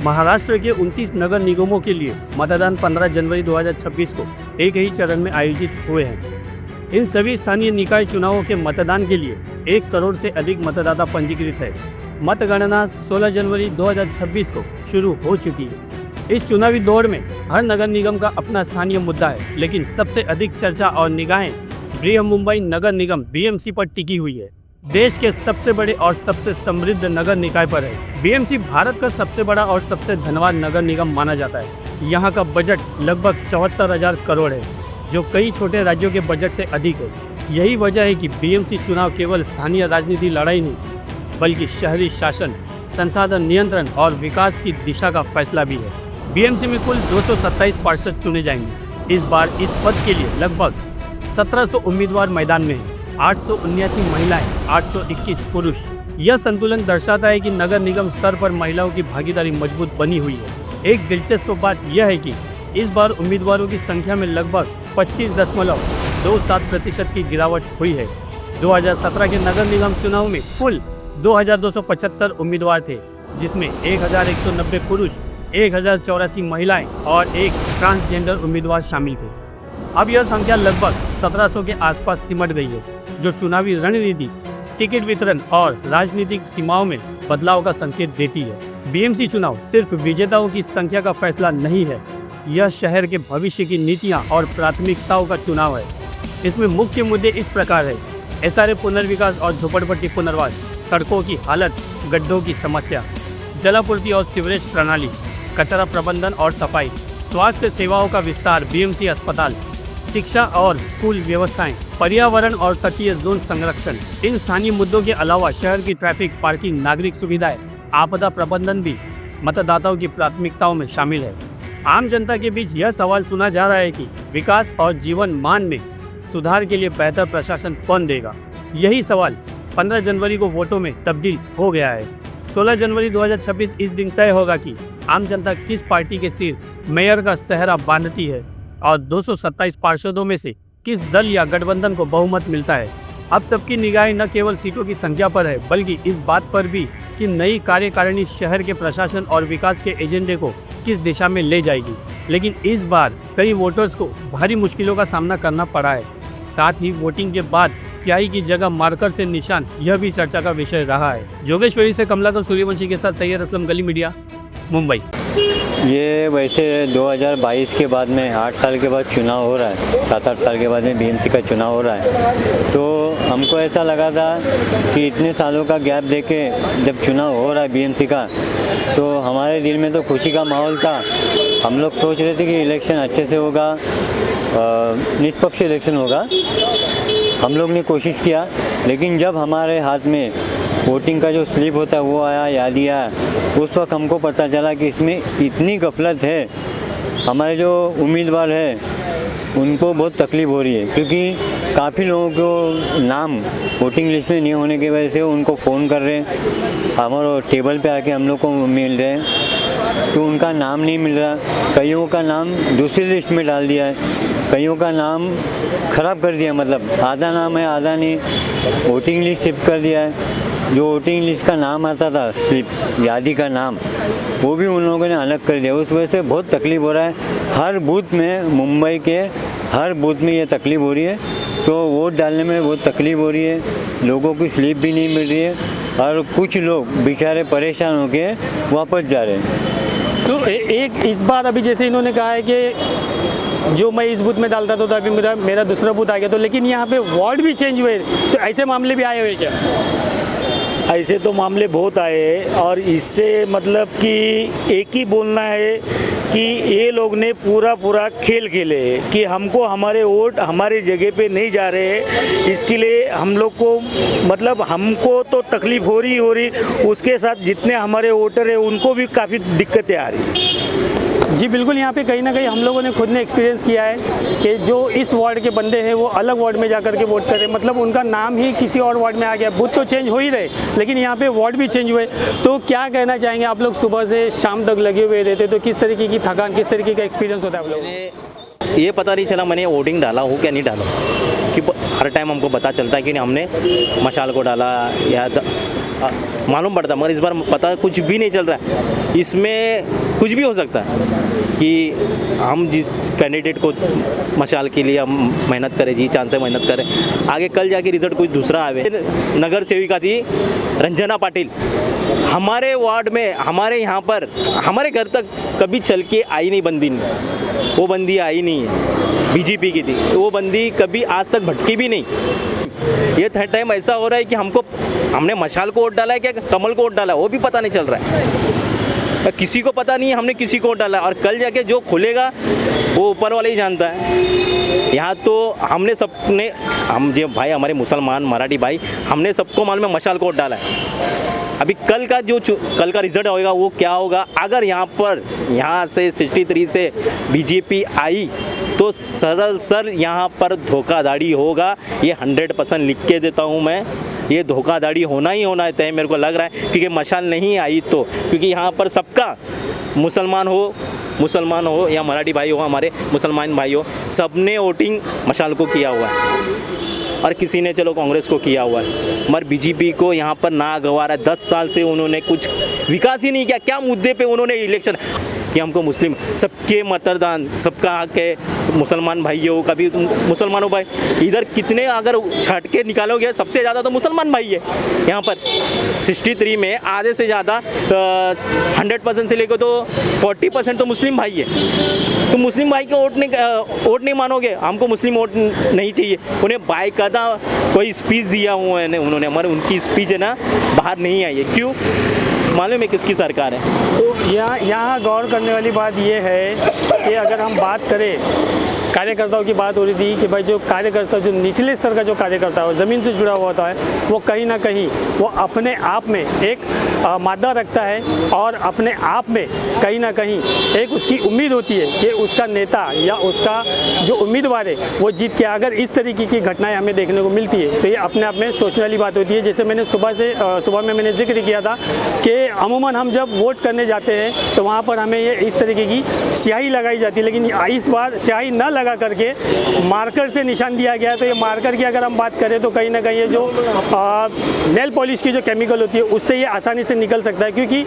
महाराष्ट्र के 29 नगर निगमों के लिए मतदान 15 जनवरी 2026 को एक ही चरण में आयोजित हुए हैं। इन सभी स्थानीय निकाय चुनावों के मतदान के लिए 1 करोड़ से अधिक मतदाता पंजीकृत है। मतगणना 16 जनवरी 2026 को शुरू हो चुकी है। इस चुनावी दौर में हर नगर निगम का अपना स्थानीय मुद्दा है, लेकिन सबसे अधिक चर्चा और निगाहें बृहमुंबई नगर निगम BMC पर टिकी हुई है। देश के सबसे बड़े और सबसे समृद्ध नगर निकाय पर है। BMC भारत का सबसे बड़ा और सबसे धनवान नगर निगम माना जाता है। यहाँ का बजट लगभग 74,000 करोड़ है, जो कई छोटे राज्यों के बजट से अधिक है। यही वजह है कि BMC चुनाव केवल स्थानीय राजनीति लड़ाई नहीं, बल्कि शहरी शासन, संसाधन नियंत्रण और विकास की दिशा का फैसला भी है। BMC में कुल 227 पार्षद चुने जाएंगे। इस बार इस पद के लिए लगभग 1700 उम्मीदवार मैदान में हैं। 879 महिलाएं, 821 पुरुष। यह संतुलन दर्शाता है कि नगर निगम स्तर पर महिलाओं की भागीदारी मजबूत बनी हुई है। एक दिलचस्प बात यह है कि इस बार उम्मीदवारों की संख्या में लगभग 25.27% की गिरावट हुई है। 2017 के नगर निगम चुनाव में कुल 2275 उम्मीदवार थे, जिसमें 1190 पुरुष, 1084 महिलाएं और एक ट्रांसजेंडर उम्मीदवार शामिल थे। अब यह संख्या लगभग 1700 के आसपास सिमट गई है, जो चुनावी रणनीति, टिकट वितरण और राजनीतिक सीमाओं में बदलाव का संकेत देती है। BMC चुनाव सिर्फ विजेताओं की संख्या का फैसला नहीं है, यह शहर के भविष्य की नीतियां और प्राथमिकताओं का चुनाव है। इसमें मुख्य मुद्दे इस प्रकार है: SRA पुनर्विकास और झोपड़पट्टी पुनर्वास, सड़कों की हालत, गड्ढों की समस्या, जलापूर्ति और सीवरेज प्रणाली, कचरा प्रबंधन और सफाई, स्वास्थ्य सेवाओं का विस्तार, BMC अस्पताल, शिक्षा और स्कूल व्यवस्थाएं, पर्यावरण और तटीय जोन संरक्षण। इन स्थानीय मुद्दों के अलावा शहर की ट्रैफिक, पार्किंग, नागरिक सुविधाएं, आपदा प्रबंधन भी मतदाताओं की प्राथमिकताओं में शामिल है। आम जनता के बीच यह सवाल सुना जा रहा है कि विकास और जीवन मान में सुधार के लिए बेहतर प्रशासन कौन देगा। यही सवाल 15 जनवरी को वोटों में तब्दील हो गया है। 16 जनवरी 2026 इस दिन तय होगा कि आम जनता किस पार्टी के सिर मेयर का सेहरा बांधती है और 227 पार्षदों में से किस दल या गठबंधन को बहुमत मिलता है। अब सबकी निगाहें न केवल सीटों की संख्या पर है, बल्कि इस बात पर भी कि नई कार्यकारिणी शहर के प्रशासन और विकास के एजेंडे को किस दिशा में ले जाएगी। लेकिन इस बार कई वोटर्स को भारी मुश्किलों का सामना करना पड़ा है। साथ ही वोटिंग के बाद स्याही की जगह मार्कर से निशान, यह भी चर्चा का विषय रहा है। जोगेश्वरी से कमलाकर सूर्यवंशी के साथ सैयद असलम, गली मीडिया, मुंबई। ये वैसे 2022 के बाद में 8 साल के बाद चुनाव हो रहा है, 7-8 साल के बाद में BMC का चुनाव हो रहा है। तो हमको ऐसा लगा था कि इतने सालों का गैप देके जब चुनाव हो रहा है BMC का, तो हमारे दिल में तो खुशी का माहौल था। हम लोग सोच रहे थे कि इलेक्शन अच्छे से होगा, निष्पक्ष इलेक्शन होगा। हम लोग ने कोशिश किया, लेकिन जब हमारे हाथ में वोटिंग का जो स्लिप होता है वो आया, याद आया, उस वक्त हमको पता चला कि इसमें इतनी गफलत है। हमारे जो उम्मीदवार हैं उनको बहुत तकलीफ़ हो रही है, क्योंकि काफ़ी लोगों को नाम वोटिंग लिस्ट में नहीं होने की वजह से उनको फ़ोन कर रहे हैं, हमारे टेबल पे आके हम लोग को मिल रहे हैं, तो उनका नाम नहीं मिल रहा। कईयों का नाम दूसरी लिस्ट में डाल दिया है, कईयों का नाम ख़राब कर दिया, मतलब आधा नाम है आधा नहीं, वोटिंग लिस्ट शिफ्ट कर दिया है। जो वोटिंग लिस्ट का नाम आता था, स्लिप यादी का नाम, वो भी उन लोगों ने अलग कर दिया। उस वजह से बहुत तकलीफ़ हो रहा है। हर बूथ में, मुंबई के हर बूथ में ये तकलीफ़ हो रही है। तो वोट डालने में बहुत तकलीफ़ हो रही है, लोगों की स्लिप भी नहीं मिल रही है और कुछ लोग बेचारे परेशान होके वापस जा रहे हैं। तो एक इस बार अभी जैसे इन्होंने कहा है कि जो मैं इस बूथ में डालता था तो अभी मेरा दूसरा बूथ आ गया, तो लेकिन यहाँ पे वार्ड भी चेंज हुए, तो ऐसे मामले भी आए हुए क्या? ऐसे तो मामले बहुत आए हैं और इससे मतलब कि एक ही बोलना है कि ये लोग ने पूरा खेल खेले है कि हमको हमारे वोट हमारी जगह पे नहीं जा रहे हैं। इसके लिए हम लोग को मतलब हमको तो तकलीफ़ हो रही, उसके साथ जितने हमारे वोटर हैं उनको भी काफ़ी दिक्कतें आ रही हैं। जी बिल्कुल, यहाँ पे कहीं ना कहीं हम लोगों ने खुद ने एक्सपीरियंस किया है कि जो इस वार्ड के बंदे हैं वो अलग वार्ड में जाकर के वोट कर रहे हैं, मतलब उनका नाम ही किसी और वार्ड में आ गया। बूथ तो चेंज हो ही रहे, लेकिन यहाँ पे वार्ड भी चेंज हुए। तो क्या कहना चाहेंगे आप लोग? सुबह से शाम तक लगे हुए रहते, तो किस तरीके की थकान, किस तरीके का एक्सपीरियंस होता है आप लोगों? ये पता नहीं चला मैंने वोटिंग डाला हो क्या नहीं डाला, कि हर टाइम हमको पता चलता है कि हमने मशाल को डाला या मालूम पड़ता, मगर इस बार पता कुछ भी नहीं चल रहा है। इसमें कुछ भी हो सकता है कि हम जिस कैंडिडेट को मशाल के लिए हम मेहनत करें, जी चांद से मेहनत करें, आगे कल जाके रिजल्ट कुछ दूसरा आवे। नगर सेविका थी रंजना पाटिल, हमारे वार्ड में, हमारे यहाँ पर, हमारे घर तक कभी चल के आई नहीं बंदी नहीं, वो बंदी आई नहीं है, बीजेपी की थी, तो वो बंदी कभी आज तक भटकी भी नहीं। ये थर्ड टाइम ऐसा हो रहा है कि हमने मशाल को वोट डाला है क्या कमल को वोट डाला है वो भी पता नहीं चल रहा है, किसी को पता नहीं है हमने किसी को वोट डाला, और कल जाके जो खुलेगा वो ऊपर वाले ही जानता है। यहाँ तो हम जो भाई हमारे मुसलमान मराठी भाई, हमने सबको मालूम है मशाल को वोट डाला है। अभी कल का रिजल्ट होगा वो क्या होगा, अगर यहाँ से 63 से बीजेपी आई तो सर यहाँ पर धोखाधड़ी होगा, ये 100% लिख के देता हूँ मैं, ये धोखाधड़ी होना ही होना है, मेरे को लग रहा है, क्योंकि मशाल नहीं आई तो, क्योंकि यहाँ पर सबका मुसलमान हो या मराठी भाई हो, हमारे मुसलमान भाई हो, सबने वोटिंग मशाल को किया हुआ है, और किसी ने चलो कांग्रेस को किया हुआ है, मगर बीजेपी को यहाँ पर ना गवारा। 10 साल से उन्होंने कुछ विकास ही नहीं किया। क्या मुद्दे पे उन्होंने इलेक्शन कि हमको मुस्लिम सबके मतदान, सबका हक है, मुसलमान भाई हो, कभी मुसलमानों भाई इधर कितने अगर छट के निकालोगे सबसे ज़्यादा तो मुसलमान भाई है यहाँ पर। 63 में आधे से ज़्यादा 100% से लेकर तो 40% तो मुस्लिम भाई है। तो मुस्लिम भाई को वोट नहीं मानोगे, हमको मुस्लिम वोट नहीं चाहिए। उन्हें बाकायदा कोई स्पीच दिया हुआ है उन्होंने, हमारे उनकी स्पीच है ना बाहर नहीं आई है। क्यों मालूम है किसकी सरकार है? तो यहाँ गौर करने वाली बात ये है कि अगर हम बात करें, कार्यकर्ताओं की बात हो रही थी कि भाई जो कार्यकर्ता, जो निचले स्तर का जो कार्यकर्ता है, ज़मीन से जुड़ा हुआ होता है, वो कहीं ना कहीं वो अपने आप में एक मादा रखता है, और अपने आप में कहीं ना कहीं एक उसकी उम्मीद होती है कि उसका नेता या उसका जो उम्मीदवार है वो जीत के। अगर इस तरीके की घटनाएं हमें देखने को मिलती है तो ये अपने आप में सोचने वाली बात होती है। जैसे मैंने सुबह में मैंने जिक्र किया था कि अमूमन हम जब वोट करने जाते हैं तो वहाँ पर हमें ये इस तरीके की स्याही लगाई जाती है, लेकिन इस बार स्याही न लगा करके मार्कर से निशान दिया गया है। तो ये मार्कर की अगर हम बात करें तो कहीं ना कहीं ये जो नेल पॉलिश की जो केमिकल होती है उससे ये आसानी से निकल सकता है, क्योंकि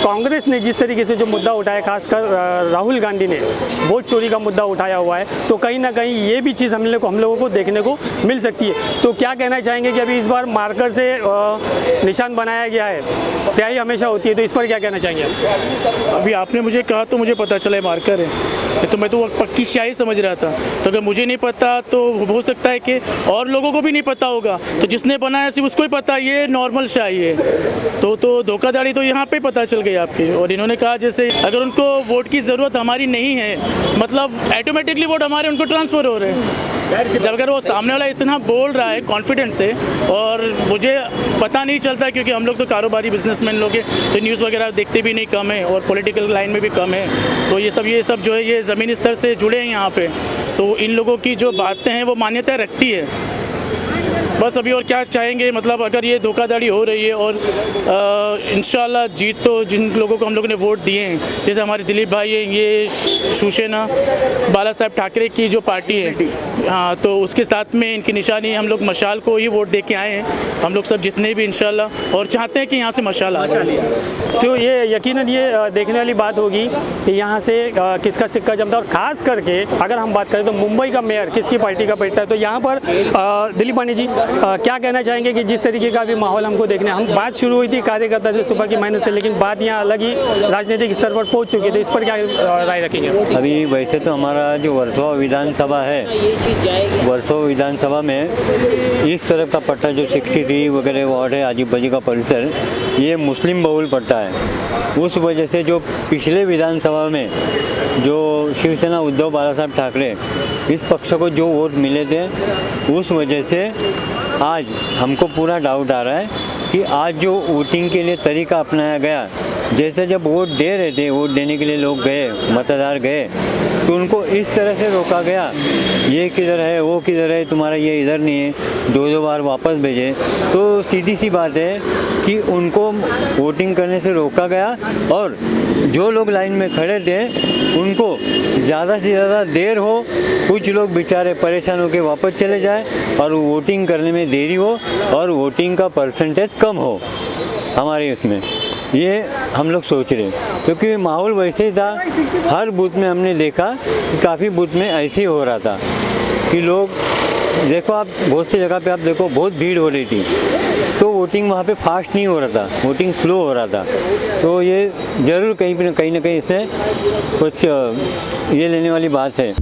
कांग्रेस ने जिस तरीके से जो मुद्दा उठाया, खासकर राहुल गांधी ने वोट चोरी का मुद्दा उठाया हुआ है, तो कहीं ना कहीं ये भी चीज़ हम लोगों को देखने को मिल सकती है। तो क्या कहना चाहेंगे कि अभी इस बार मार्कर से निशान बनाया गया है, स्याही हमेशा होती है, तो इस पर क्या कहना चाहेंगे? अभी आपने मुझे कहा तो मुझे पता चला मार्कर है, तो मैं तो पक्की स्याही समझ रहा था। तो अगर मुझे नहीं पता तो हो सकता है कि और लोगों को भी नहीं पता होगा, तो जिसने बनाया सिर्फ उसको ही पता ये नॉर्मल स्याही है। तो धोखाधड़ी तो यहाँ पे पता चल गई आपकी। और इन्होंने कहा जैसे अगर उनको वोट की ज़रूरत हमारी नहीं है, मतलब ऑटोमेटिकली वोट हमारे उनको ट्रांसफ़र हो रहे हैं। जब अगर वो सामने वाला इतना बोल रहा है कॉन्फिडेंस से, और मुझे पता नहीं चलता क्योंकि हम लोग तो कारोबारी बिजनेसमैन लोग हैं, तो न्यूज़ वगैरह देखते भी नहीं, कम है, और पॉलिटिकल लाइन में भी कम है। तो ये सब जो है ये ज़मीनी स्तर से जुड़े हैं यहाँ पे, तो इन लोगों की जो बातें हैं वो मान्यता रखती है। बस अभी और क्या चाहेंगे, मतलब अगर ये धोखाधड़ी हो रही है और इंशाल्लाह जीत तो जिन लोगों को हम लोगों ने वोट दिए हैं, जैसे हमारे दिलीप भाई हैं, ये शिवसेना बाला साहब ठाकरे की जो पार्टी है, हाँ, तो उसके साथ में इनकी निशानी हम लोग मशाल को ही वोट दे के आए हैं हम लोग सब जितने भी इंशाल्लाह, और चाहते हैं कि यहाँ से मशाल आ जाए। तो ये यकीनन ये देखने वाली बात होगी कि यहाँ से किसका सिक्का जमता है। और ख़ास करके अगर हम बात करें तो मुंबई का मेयर किसकी पार्टी का बैठता है, तो यहाँ पर दिलीप पांडे जी क्या कहना चाहेंगे कि जिस तरीके का भी माहौल हमको देखने, हम बात शुरू हुई थी कार्यकर्ता से सुबह की मेहनत से, लेकिन बात यहाँ अलग ही राजनीतिक स्तर पर पहुँच चुकी है, तो इस पर क्या राय रखेंगे? अभी वैसे तो हमारा जो वर्सोवा विधानसभा है, वर्सोवा विधानसभा में इस तरफ का पट्टा जो 63 वगैरह वार्ड है, आजूबाजू का परिसर, ये मुस्लिम बहुल पट्टा है। उस वजह से जो पिछले विधानसभा में जो शिवसेना उद्धव बाला साहब ठाकरे इस पक्ष को जो वोट मिले थे, उस वजह से आज हमको पूरा डाउट आ रहा है कि आज जो वोटिंग के लिए तरीका अपनाया गया, जैसे जब वोट दे रहे थे, वोट देने के लिए लोग गए, मतदार गए, तो उनको इस तरह से रोका गया, ये किधर है, वो किधर है, तुम्हारा ये इधर नहीं है, 2-2 बार वापस भेजे। तो सीधी सी बात है कि उनको वोटिंग करने से रोका गया, और जो लोग लाइन में खड़े थे उनको ज़्यादा से ज़्यादा देर हो, कुछ लोग बेचारे परेशान होकर वापस चले जाए, और वोटिंग करने में देरी हो और वोटिंग का परसेंटेज कम हो। हमारे उसमें, ये हम लोग सोच रहे हैं, क्योंकि माहौल वैसे ही था। हर बूथ में हमने देखा कि काफ़ी बूथ में ऐसे ही हो रहा था कि लोग, देखो आप बहुत सी जगह पे आप देखो बहुत भीड़ हो रही थी, तो वोटिंग वहाँ पे फास्ट नहीं हो रहा था, वोटिंग स्लो हो रहा था। तो ये ज़रूर कहीं ना कहीं इसमें कुछ ये लेने वाली बात है।